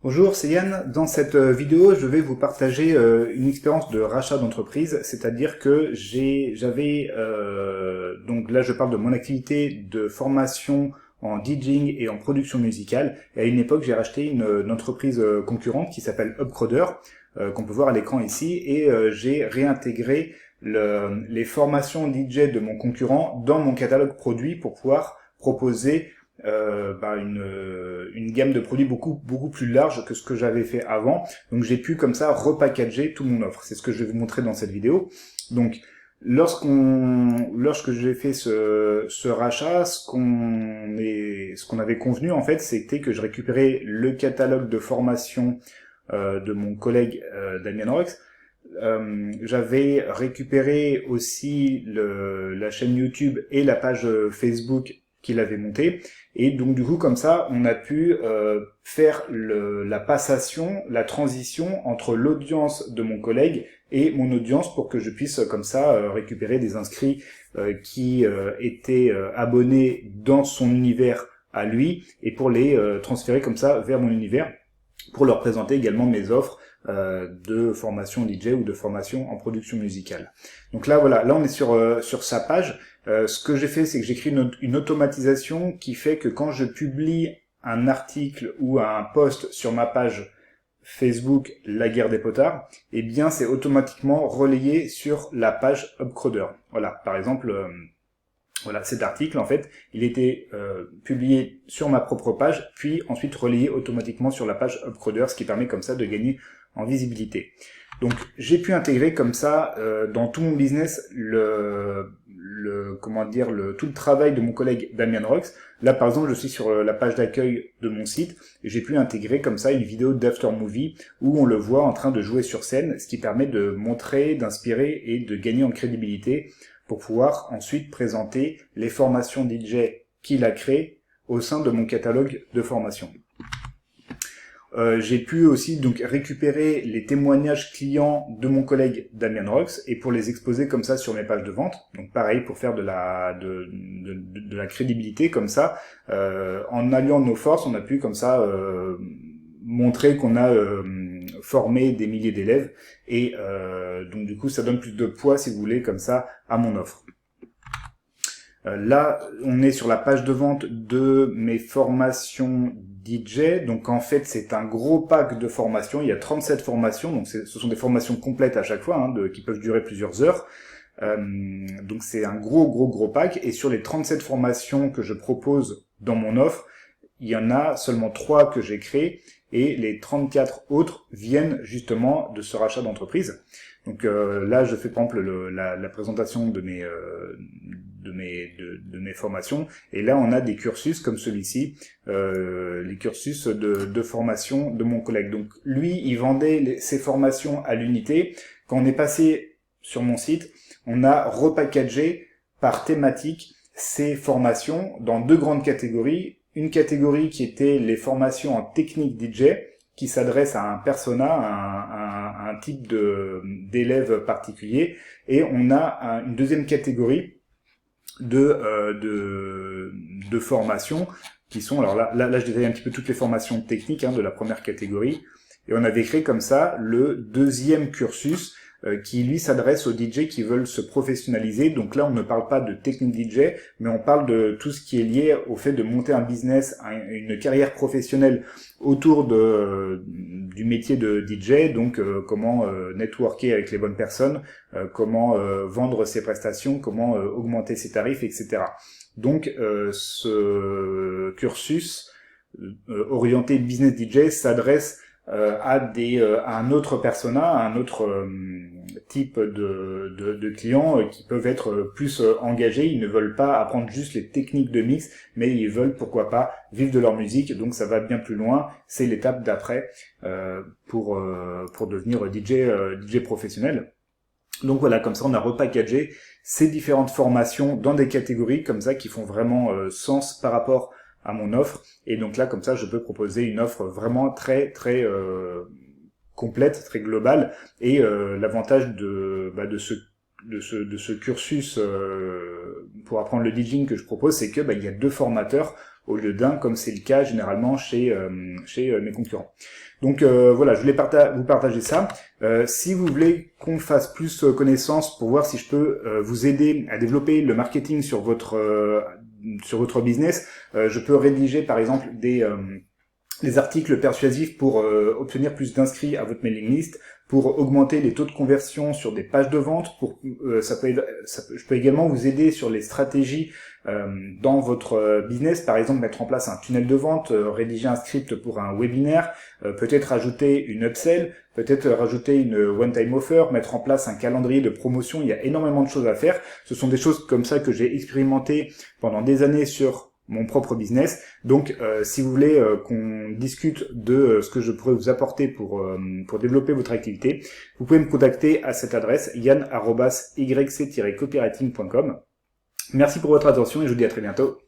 Bonjour, c'est Yann. Dans cette vidéo, je vais vous partager une expérience de rachat d'entreprise, c'est-à-dire que donc là je parle de mon activité de formation en DJing et en production musicale. Et à une époque, j'ai racheté une entreprise concurrente qui s'appelle Upcroder, qu'on peut voir à l'écran ici, et j'ai réintégré les formations DJ de mon concurrent dans mon catalogue produit pour pouvoir proposer une gamme de produits beaucoup plus large que ce que j'avais fait avant. Donc j'ai pu comme ça repackager tout mon offre. C'est ce que je vais vous montrer dans cette vidéo. Donc lorsque j'ai fait ce rachat, ce qu'on avait convenu en fait, c'était que je récupérais le catalogue de formation de mon collègue Damien Rox. J'avais récupéré aussi la chaîne YouTube et la page Facebook qu'il avait montée, et donc du coup comme ça on a pu faire la passation, la transition entre l'audience de mon collègue et mon audience pour que je puisse comme ça récupérer des inscrits qui étaient abonnés dans son univers à lui, et pour les transférer comme ça vers mon univers, pour leur présenter également mes offres de formation DJ ou de formation en production musicale. Donc là voilà, là on est sur sa page. Ce que j'ai fait, c'est que j'ai créé une automatisation qui fait que quand je publie un article ou un post sur ma page Facebook La Guerre des Potards, eh bien c'est automatiquement relayé sur la page Upcroder. Voilà, par exemple, voilà, cet article, en fait, il était publié sur ma propre page, puis ensuite relayé automatiquement sur la page Upcroder, ce qui permet comme ça de gagner en visibilité. Donc j'ai pu intégrer comme ça dans tout mon business tout le travail de mon collègue Damien Rox. Là par exemple je suis sur la page d'accueil de mon site et j'ai pu intégrer comme ça une vidéo d'after movie où on le voit en train de jouer sur scène, ce qui permet de montrer, d'inspirer et de gagner en crédibilité pour pouvoir ensuite présenter les formations DJ qu'il a créées au sein de mon catalogue de formation. J'ai pu aussi donc récupérer les témoignages clients de mon collègue Damien Rox et pour les exposer comme ça sur mes pages de vente. Donc pareil, pour faire de la crédibilité comme ça, en alliant nos forces, on a pu comme ça montrer qu'on a formé des milliers d'élèves, et donc du coup ça donne plus de poids, si vous voulez, comme ça à mon offre. Là, on est sur la page de vente de mes formations DJ. Donc en fait, c'est un gros pack de formations. Il y a 37 formations, donc ce sont des formations complètes à chaque fois, hein, qui peuvent durer plusieurs heures. Donc c'est un gros pack. Et sur les 37 formations que je propose dans mon offre, il y en a seulement 3 que j'ai créées, et les 34 autres viennent justement de ce rachat d'entreprise. Donc là, je fais par exemple la présentation de mes formations, et là on a des cursus comme celui-ci, les cursus de formation de mon collègue. Donc lui, il vendait ses formations à l'unité. Quand on est passé sur mon site, on a repackagé par thématique ces formations dans 2 grandes catégories. Une catégorie qui était les formations en technique DJ, qui s'adresse à un persona, un type d'élève particulier, et on a une deuxième catégorie de formations qui sont, alors là je détaille un petit peu toutes les formations techniques, hein, de la première catégorie, et on avait créé comme ça le deuxième cursus qui lui s'adresse aux DJ qui veulent se professionnaliser. Donc là on ne parle pas de technique DJ, mais on parle de tout ce qui est lié au fait de monter un business, une carrière professionnelle autour du métier de DJ. Donc comment networker avec les bonnes personnes, comment vendre ses prestations, comment augmenter ses tarifs, etc. Donc ce cursus orienté business DJ s'adresse à un autre persona, à un autre type de clients qui peuvent être plus engagés. Ils ne veulent pas apprendre juste les techniques de mix, mais ils veulent, pourquoi pas, vivre de leur musique. Donc ça va bien plus loin. C'est l'étape d'après pour devenir DJ professionnel. Donc voilà, comme ça on a repackagé ces différentes formations dans des catégories comme ça qui font vraiment sens par rapport à mon offre, et donc là comme ça je peux proposer une offre vraiment très complète, très globale, et l'avantage de ce cursus pour apprendre le DJing que je propose, c'est que il y a 2 formateurs au lieu d'un, comme c'est le cas généralement chez mes concurrents. Donc voilà, je voulais vous partager ça. Si vous voulez qu'on fasse plus connaissance pour voir si je peux vous aider à développer le marketing sur votre business, je peux rédiger par exemple des articles persuasifs pour obtenir plus d'inscrits à votre mailing list, pour augmenter les taux de conversion sur des pages de vente. Je peux également vous aider sur les stratégies dans votre business, par exemple mettre en place un tunnel de vente, rédiger un script pour un webinaire, peut-être rajouter une upsell, peut-être rajouter une one-time offer, mettre en place un calendrier de promotion. Il y a énormément de choses à faire. Ce sont des choses comme ça que j'ai expérimenté pendant des années sur mon propre business. Donc si vous voulez qu'on discute de ce que je pourrais vous apporter pour développer votre activité, vous pouvez me contacter à cette adresse yann@yc-copywriting.com. Merci pour votre attention et je vous dis à très bientôt.